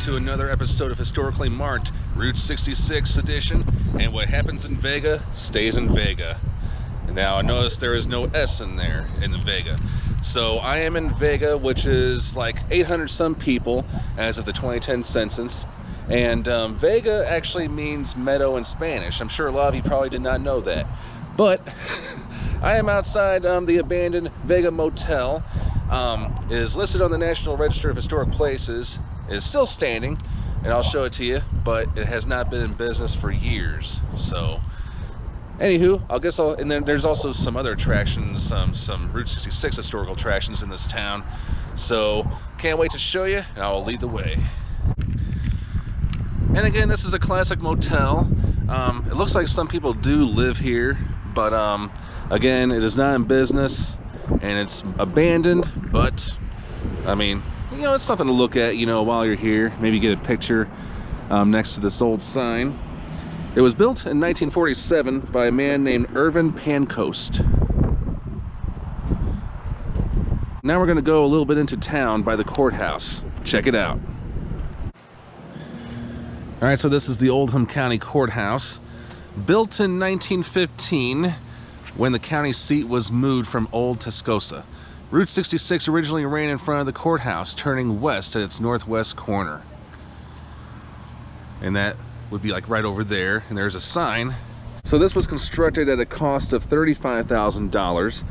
to another episode of Historically Marked, Route 66 edition, and what happens in Vega stays in Vega. Now, notice there is no S in there, in the Vega. So I am in Vega, which is like 800 some people as of the 2010 census. And Vega actually means meadow in Spanish. I'm sure a lot of you probably did not know that. But I am outside the abandoned Vega Motel. It is listed on the National Register of Historic Places. It is still standing, and I'll show it to you, but it has not been in business for years. So, anywho, and then there's also some other attractions, some Route 66 historical attractions in this town. So, can't wait to show you, and I will lead the way. And again, this is a classic motel. It looks like some people do live here, but again, it is not in business. And it's abandoned, but I mean, you know, it's something to look at, you know, while you're here. Maybe get a picture next to this old sign. It was built in 1947 by a man named Irvin Pancoast. Now we're going to go a little bit into town by the courthouse. Check it out. All right, so this is the Oldham County Courthouse, built in 1915. When the county seat was moved from Old Tascosa. Route 66 originally ran in front of the courthouse, turning west at its northwest corner. And that would be like right over there, and there's a sign. So this was constructed at a cost of $35,000.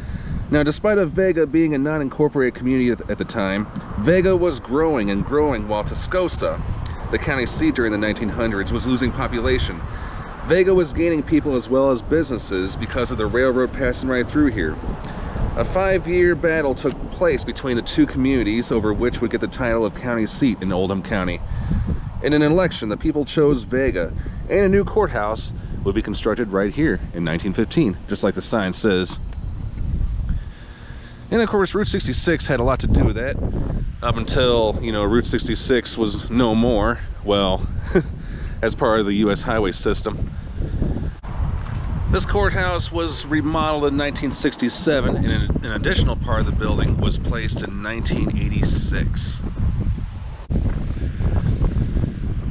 Now, despite of Vega being a non-incorporated community at the time, Vega was growing and growing, while Tascosa, the county seat during the 1900s, was losing population. Vega was gaining people as well as businesses because of the railroad passing right through here. A 5-year battle took place between the two communities over which would get the title of county seat in Oldham County. In an election, the people chose Vega, and a new courthouse would be constructed right here in 1915, just like the sign says. And of course, Route 66 had a lot to do with that, up until, you know, Route 66 was no more, well, as part of the U.S. highway system. This courthouse was remodeled in 1967, and an additional part of the building was placed in 1986.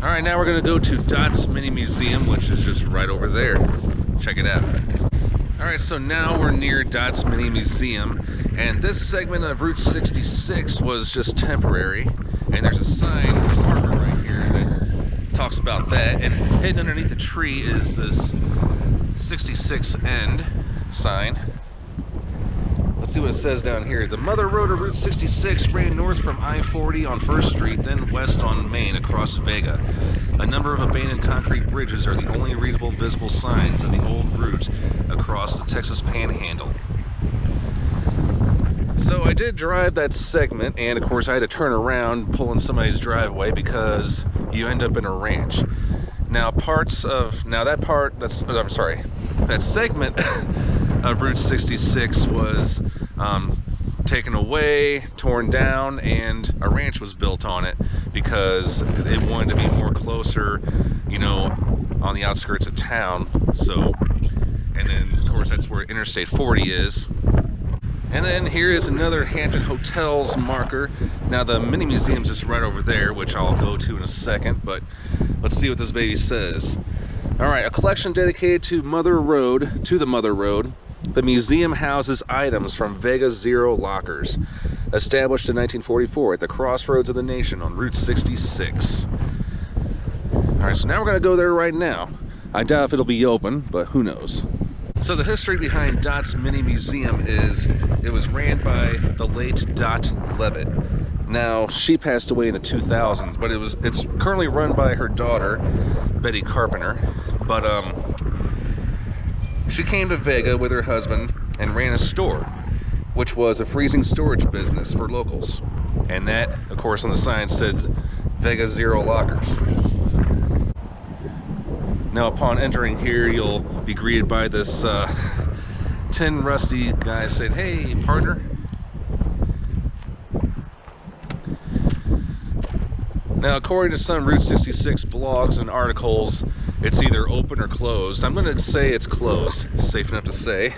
All right, now we're going to go to Dot's Mini Museum, which is just right over there. Check it out. All right, so now we're near Dot's Mini Museum, and this segment of Route 66 was just temporary, and there's a sign marker right here that talks about that, and hidden underneath the tree is this 66 end sign. Let's see what it says down here. The mother road of Route 66 ran north from I-40 on 1st Street, then west on Main across Vega. A number of abandoned concrete bridges are the only readable visible signs of the old route across the Texas Panhandle. So I did drive that segment, and of course I had to turn around pulling somebody's driveway because you end up in a ranch. Now that segment of Route 66 was taken away, torn down, and a ranch was built on it because it wanted to be more closer, you know, on the outskirts of town. So, and then of course that's where Interstate 40 is. And then here is another Hampton Hotels marker. Now the mini museum's just right over there, which I'll go to in a second, but let's see what this baby says. All right, a collection dedicated to the Mother Road. The museum houses items from Vega Zero lockers, established in 1944 at the Crossroads of the nation on Route 66. All right, so now we're gonna go there right now. I doubt if it'll be open, but who knows. So the history behind Dot's Mini Museum is it was ran by the late Dot Levitt. Now, she passed away in the 2000s, but it's currently run by her daughter, Betty Carpenter. But she came to Vega with her husband and ran a store, which was a freezing storage business for locals. And that, of course, on the sign said Vega Zero Lockers. Now, upon entering here, you'll be greeted by this tin rusty guy saying, "Hey, partner." Now, according to some Route 66 blogs and articles, it's either open or closed. I'm going to say it's closed, safe enough to say.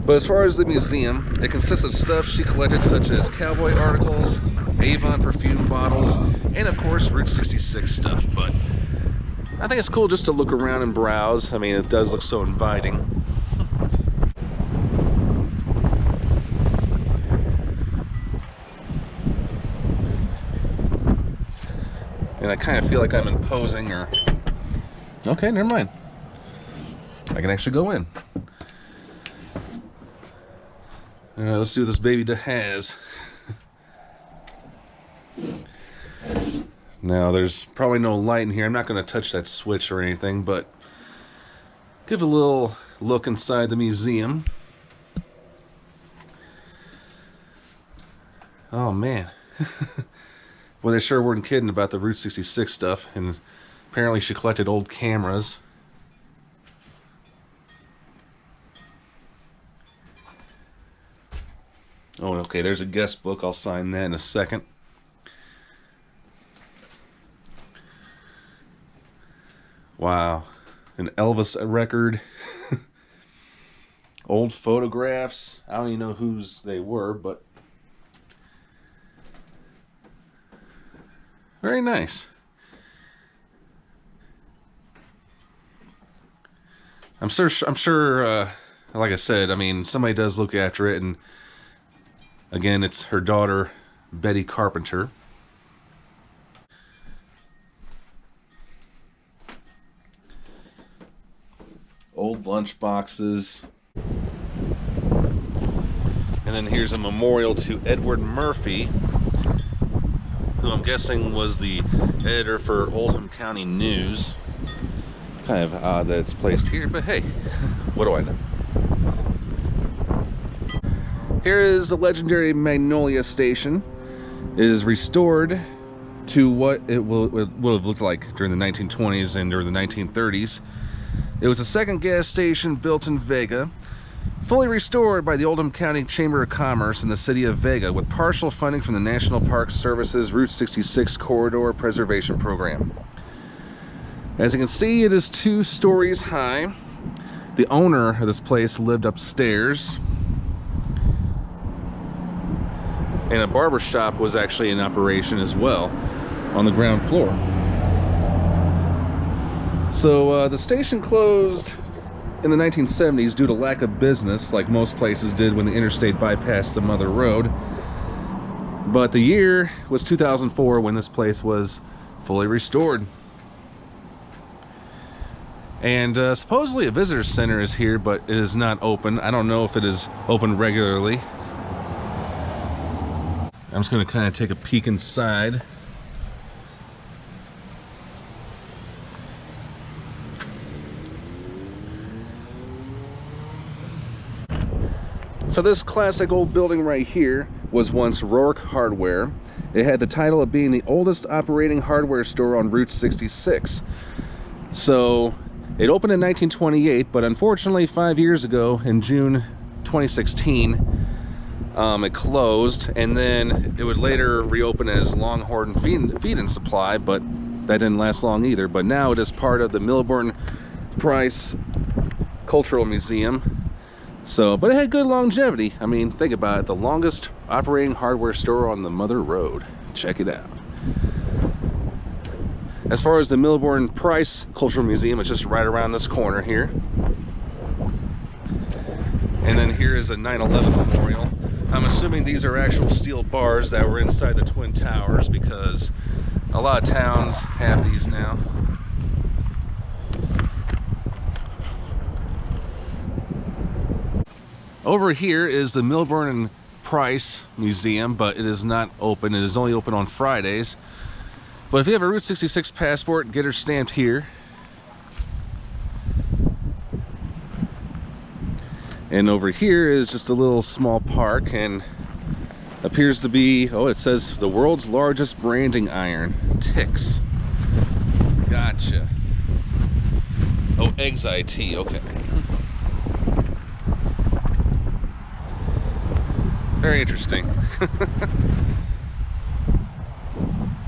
But as far as the museum, it consists of stuff she collected such as cowboy articles, Avon perfume bottles, and of course Route 66 stuff. But I think it's cool just to look around and browse. I mean, it does look so inviting. And I kind of feel like I'm imposing, or... Okay, never mind. I can actually go in. Let's see what this baby has. Now, there's probably no light in here. I'm not going to touch that switch or anything, but give a little look inside the museum. Oh, man. Well, they sure weren't kidding about the Route 66 stuff, and apparently she collected old cameras. Oh, okay, there's a guest book. I'll sign that in a second. Wow, an Elvis record. Old photographs. I don't even know whose they were, but very nice. I'm sure, like I said, I mean, somebody does look after it, and again, it's her daughter, Betty Carpenter. Old lunch boxes. And then here's a memorial to Edward Murphy, who I'm guessing was the editor for Oldham County News. Kind of odd that it's placed here, but hey, what do I know? Here is the legendary Magnolia Station. It is restored to what it would have looked like during the 1920s and during the 1930s. It was the second gas station built in Vega, fully restored by the Oldham County Chamber of Commerce in the city of Vega with partial funding from the National Park Service's Route 66 Corridor Preservation Program. As you can see, it is 2 stories high. The owner of this place lived upstairs, and a barber shop was actually in operation as well on the ground floor. So the station closed in the 1970s due to lack of business, like most places did when the interstate bypassed the Mother Road. But the year was 2004 when this place was fully restored. And supposedly a visitor center is here, but it is not open. I don't know if it is open regularly. I'm just going to kind of take a peek inside. So this classic old building right here was once Rourke Hardware. It had the title of being the oldest operating hardware store on Route 66. So it opened in 1928, but unfortunately 5 years ago in June 2016, it closed, and then it would later reopen as Longhorn Feed and Supply, but that didn't last long either. But now it is part of the Milburn Price Cultural Museum. So, but it had good longevity. I mean, think about it, the longest operating hardware store on the Mother Road. Check it out. As far as the Milburn Price Cultural Museum, it's just right around this corner here. And then here is a 9/11 memorial. I'm assuming these are actual steel bars that were inside the Twin Towers, because a lot of towns have these now. Over here is the Milburn Price Museum, but it is not open. It is only open on Fridays. But if you have a Route 66 passport, get her stamped here. And over here is just a little small park, and appears to be, oh, it says the world's largest branding iron, Tix. Gotcha. Oh, Eggs IT, okay. Very interesting.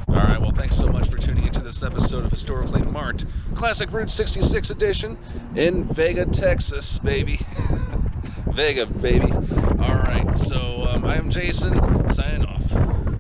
Alright, well, thanks so much for tuning into this episode of Historically Marked Classic Route 66 edition in Vega, Texas, baby. Vega, baby. Alright, so I am Jason, signing off.